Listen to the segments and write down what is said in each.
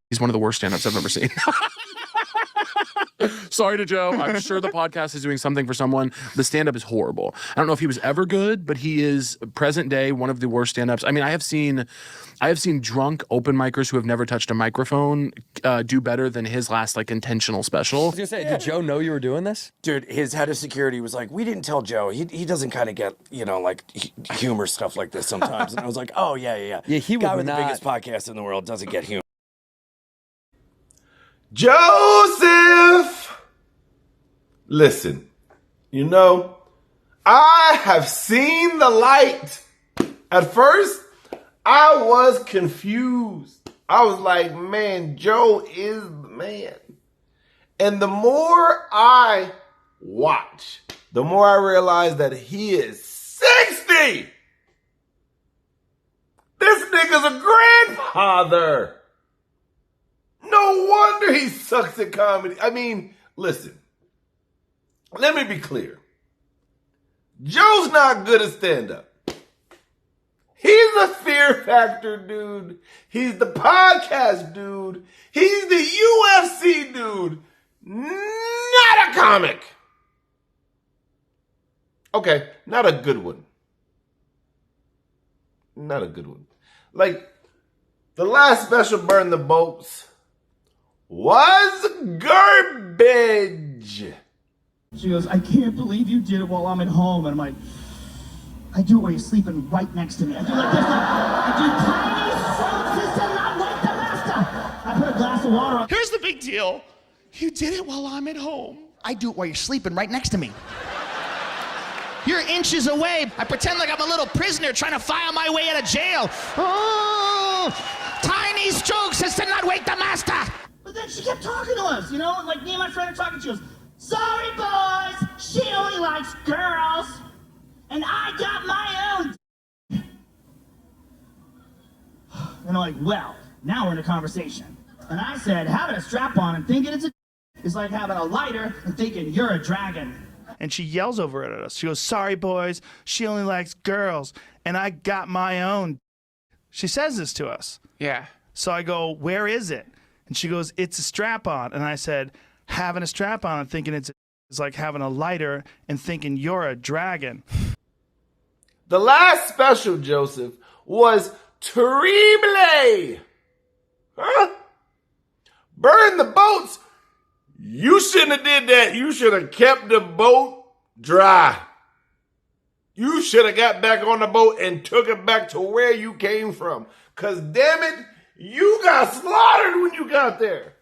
He's one of the worst stand-ups I've ever seen. Sorry to Joe. I'm sure the podcast is doing something for someone. The stand-up is horrible. I don't know if he was ever good, but he is present day one of the worst stand-ups. I mean, I have seen drunk open micers who have never touched a microphone do better than his last like intentional special. I was gonna say, did Joe know you were doing this? Dude, his head of security was like, we didn't tell Joe. He doesn't kind of get, like humor stuff like this sometimes. And I was like, oh, yeah. Yeah, he Guy would with not. the biggest podcast in the world doesn't get humor. Joseph! Listen, I have seen the light. At first, I was confused. I was like, man, Joe is the man. And the more I watch, the more I realize that he is 60. This nigga's a grandfather. No wonder he sucks at comedy. I mean, listen, let me be clear. Joe's not good at stand-up. He's a Fear Factor dude. He's the podcast dude. He's the UFC dude. Not a comic. Okay, not a good one. Not a good one. Like, the last special, Burn the Boats, was garbage. She goes, I can't believe you did it while I'm at home. And I'm like, I do it while you're sleeping right next to me. I do like this. I do tiny strokes and not like the master. I put a glass of water on. Here's the big deal. You did it while I'm at home. I do it while you're sleeping right next to me. You're inches away. I pretend like I'm a little prisoner trying to file my way out of jail. Oh, tiny strokes as to not wake the master. But then she kept talking to us, like me and my friend are talking. She goes, sorry, boys. She only likes girls. And I got my own. And I'm like, well, now we're in a conversation. And I said, having a strap on and thinking it's a is like having a lighter and thinking you're a dragon. And she yells over at us. She goes, sorry, boys. She only likes girls. And I got my own. She says this to us. Yeah. So I go, where is it? And she goes, it's a strap-on. And I said, having a strap-on and thinking it's like having a lighter and thinking you're a dragon. The last special, Joseph, was terrible. Huh? Burn the boats. You shouldn't have did that. You should have kept the boat dry. You should have got back on the boat and took it back to where you came from. Because, damn it, you got slaughtered when you got there.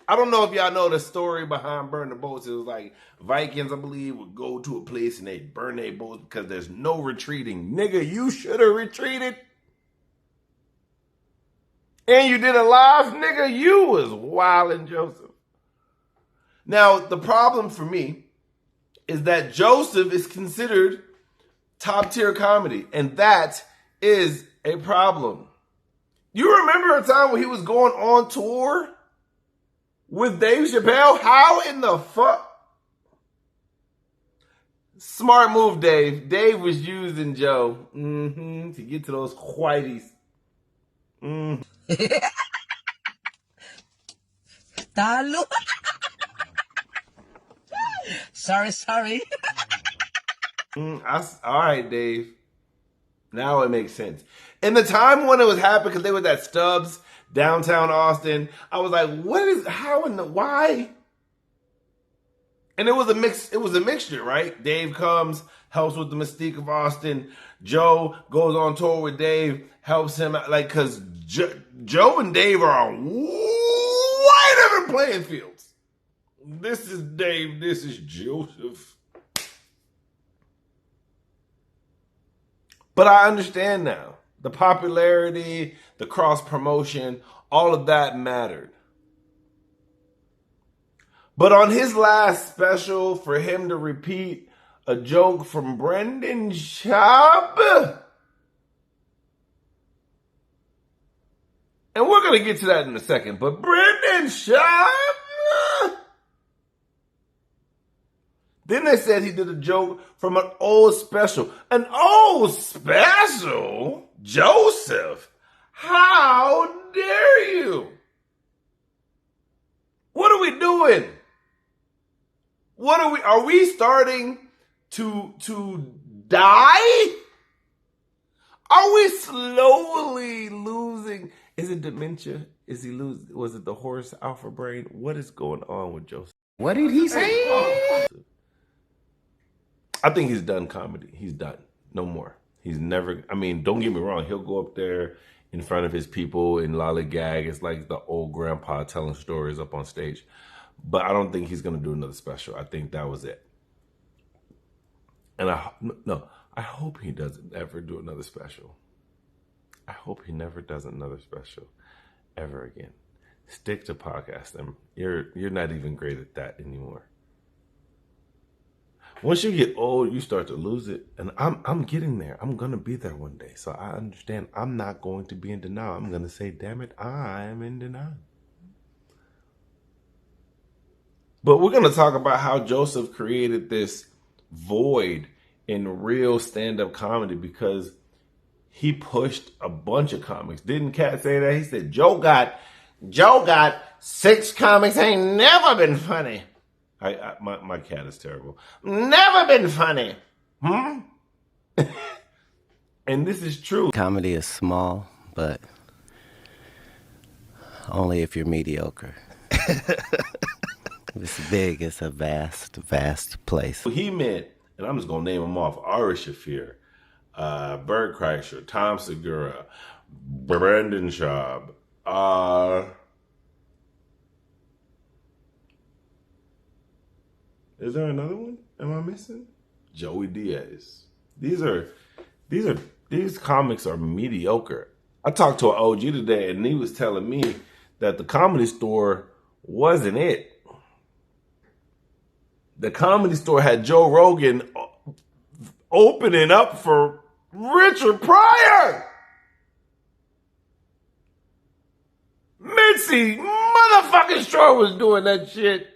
I don't know if y'all know the story behind Burn the Boats. It was like Vikings, I believe, would go to a place and they'd burn their boats because there's no retreating. Nigga, you should have retreated. And you did it live, nigga. You was wildin', Joseph. Now, the problem for me is that Joseph is considered top tier comedy, and that is a problem. You remember a time when he was going on tour with Dave Chappelle? How in the fuck? Smart move, Dave. Dave was using Joe to get to those whiteys. Talo. Sorry. All right, Dave. Now it makes sense. In the time when it was happening, because they were at Stubbs, downtown Austin, I was like, why? And it was a mixture, right? Dave comes, helps with the mystique of Austin. Joe goes on tour with Dave, helps him out, like, because Joe and Dave are on wide different playing fields. This is Dave, this is Joseph. But I understand now. The popularity, the cross-promotion, all of that mattered. But on his last special, for him to repeat a joke from Brendan Schaub, and we're going to get to that in a second, but Brendan Schaub, then they said he did a joke from an old special. An old special? Joseph, how dare you? doing? What are we starting to die? Are we slowly losing? Is it dementia? Was it the horse alpha brain? What is going on with Joseph? What did he say? I think he's done comedy. He's done. No more. He's never, I mean, don't get me wrong. He'll go up there in front of his people and lollygag. It's like the old grandpa telling stories up on stage. But I don't think he's going to do another special. I think that was it. And I hope he doesn't ever do another special. I hope he never does another special ever again. Stick to podcasting. You're not even great at that anymore. Once you get old, you start to lose it. And I'm getting there. I'm going to be there one day. So I understand I'm not going to be in denial. I'm going to say, damn it, I'm in denial. But we're going to talk about how Joseph created this void in real stand-up comedy because he pushed a bunch of comics. Didn't Cat say that? He said, Joe got 6 comics ain't never been funny. My cat is terrible. Never been funny. And this is true. Comedy is small, but only if you're mediocre. If it's big, it's a vast, vast place. He meant, and I'm just going to name them off, Ari Shafir, Bert Kreischer, Tom Segura, Brendan Schaub, is there another one? Am I missing? Joey Diaz. These comics are mediocre. I talked to an OG today and he was telling me that the Comedy Store wasn't it. The Comedy Store had Joe Rogan opening up for Richard Pryor. Mitzi motherfucking Straw was doing that shit.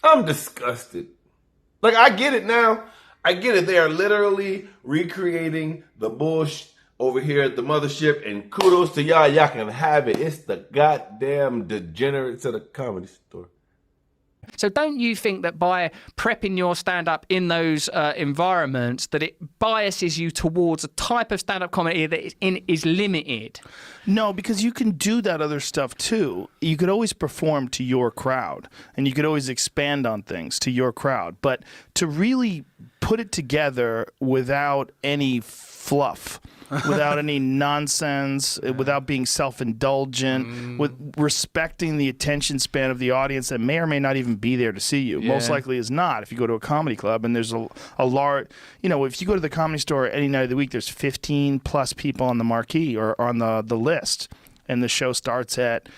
I'm disgusted. Like, I get it now. I get it. They are literally recreating the bullshit over here at the Mothership, and kudos to y'all. Y'all can have it. It's the goddamn degenerates of the Comedy Store. So don't you think that by prepping your stand-up in those environments that it biases you towards a type of stand-up comedy that is limited? No, because you can do that other stuff too. You could always perform to your crowd, and you could always expand on things to your crowd. But to really put it together without any fluff, without any nonsense, without being self-indulgent, with respecting the attention span of the audience that may or may not even be there to see you. Most likely is not. If you go to a comedy club and there's a large, if you go to the Comedy Store any night of the week, there's 15 plus people on the marquee or on the list, and the show starts at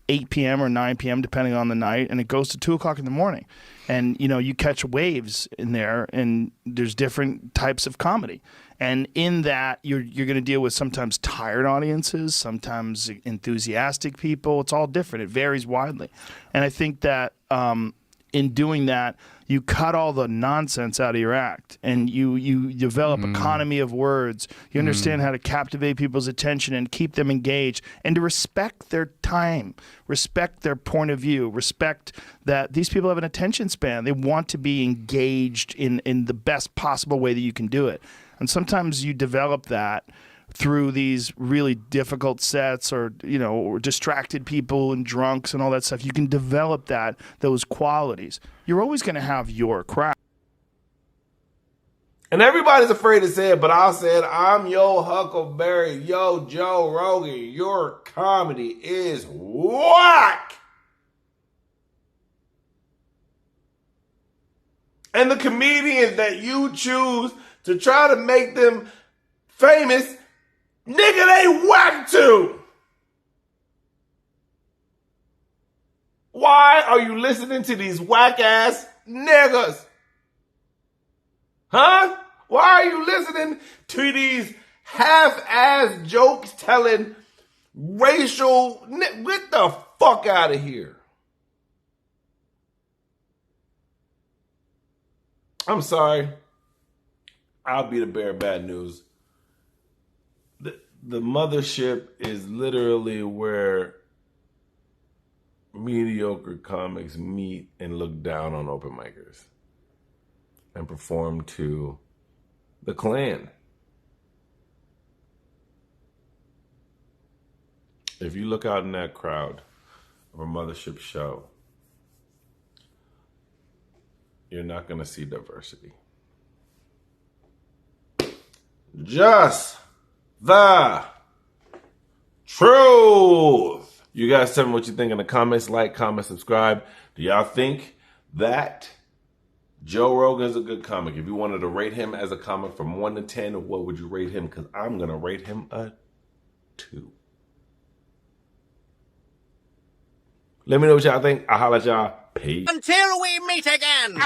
8 p.m. or 9 p.m. depending on the night, and it goes to 2 o'clock in the morning. And, you catch waves in there, and there's different types of comedy. And in that, you're going to deal with sometimes tired audiences, sometimes enthusiastic people. It's all different. It varies widely. And I think that in doing that, you cut all the nonsense out of your act, and you develop economy of words. You understand how to captivate people's attention and keep them engaged, and to respect their time, respect their point of view, respect that these people have an attention span. They want to be engaged in the best possible way that you can do it. And sometimes you develop that through these really difficult sets or distracted people and drunks and all that stuff. You can develop those qualities. You're always going to have your crowd. And everybody's afraid to say it, but I'll say it. I'm yo Huckleberry, yo Joe Rogan. Your comedy is whack. And the comedians that you choose to try to make them famous, nigga, they whack too. Why are you listening to these whack ass niggas? Huh? Why are you listening to these half-ass jokes telling racial? Get the fuck out of here. I'm sorry. I'll be the bearer of bad news. the Mothership is literally where mediocre comics meet and look down on open micers and perform to the Klan. If you look out in that crowd of a Mothership show, you're not going to see diversity. Just the truth. You guys tell me what you think in the comments. Like, comment, subscribe. Do y'all think that Joe Rogan is a good comic? If you wanted to rate him as a comic from 1 to 10, what would you rate him? Because I'm going to rate him a 2. Let me know what y'all think. I'll holler at y'all. Peace. Until we meet again.